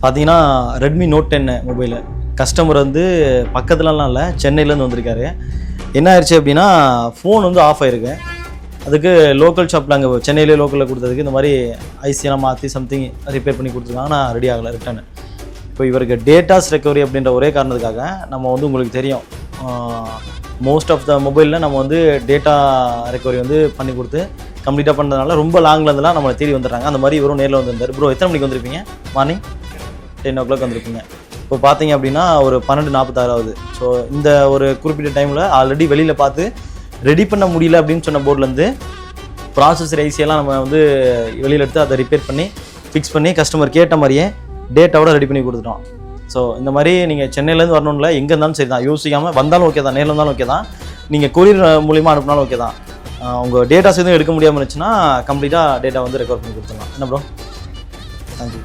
பார்த்தீங்கன்னா Redmi note 10 mobile customer வந்து பக்கத்துலலாம் இல்லை, சென்னையிலேருந்து வந்திருக்காரு. என்ன ஆயிடுச்சு அப்படின்னா ஃபோன் வந்து ஆஃப் ஆகிருக்கு. அதுக்கு லோக்கல் ஷாப்பில் அங்கே சென்னையிலே லோக்கலில் கொடுத்ததுக்கு இந்த மாதிரி ஐசியெல்லாம் மாற்றி சம்திங் ரிப்பேர் பண்ணி கொடுத்துருக்காங்க. நான் ரெடி ஆகலை ரிட்டர்னு. இப்போ இவருக்கு டேட்டாஸ் ரெக்கவரி அப்படின்ற ஒரே காரணத்துக்காக நம்ம வந்து உங்களுக்கு தெரியும் மோஸ்ட் ஆஃப் த மொபைலில் நம்ம வந்து டேட்டா ரெக்கவரி வந்து பண்ணி கொடுத்து கம்ப்ளீட்டாக பண்ணுறதுனால ரொம்ப லாங்லேருந்துலாம் நம்மளை தேடி வந்துடுறாங்க. அந்த மாதிரி இவரும் நேரில் வந்திருந்தார். ப்ரோ எத்தனை மணிக்கு வந்திருப்பீங்க? மார்னிங் 10 o'clock வந்திருப்பீங்க. இப்போ பார்த்தீங்க அப்படின்னா ஒரு 12:46 ஆகுது. ஸோ இந்த ஒரு குறிப்பிட்ட டைமில் ஆல்ரெடி வெளியில் பார்த்து ரெடி பண்ண முடியல அப்படின்னு சொன்ன போர்ட்லேருந்து ப்ராசஸர் ஐசியெல்லாம் நம்ம வந்து வெளியில் எடுத்து அதை ரிப்பேர் பண்ணி ஃபிக்ஸ் பண்ணி கஸ்டமர் கேட்ட மாதிரியே டேட்டாவோட ரெடி பண்ணி கொடுத்துட்டோம். ஸோ இந்த மாதிரி நீங்கள் சென்னையிலேருந்து வரணும்ல, எங்கே இருந்தாலும் சரி தான், யோசிக்காமல் வந்தாலும் ஓகே தான், நேரில் இருந்தாலும் ஓகே தான், நீங்கள் கொரியர் மூலிமா அனுப்பினாலும் ஓகே தான். உங்கள் டேட்டாஸ் எதுவும் எடுக்க முடியாமல் இருந்துச்சுன்னா கம்ப்ளீட்டாக டேட்டா வந்து ரெக்கவர் பண்ணி கொடுத்துடலாம். என்ன ப்ரோ? தேங்க்யூ.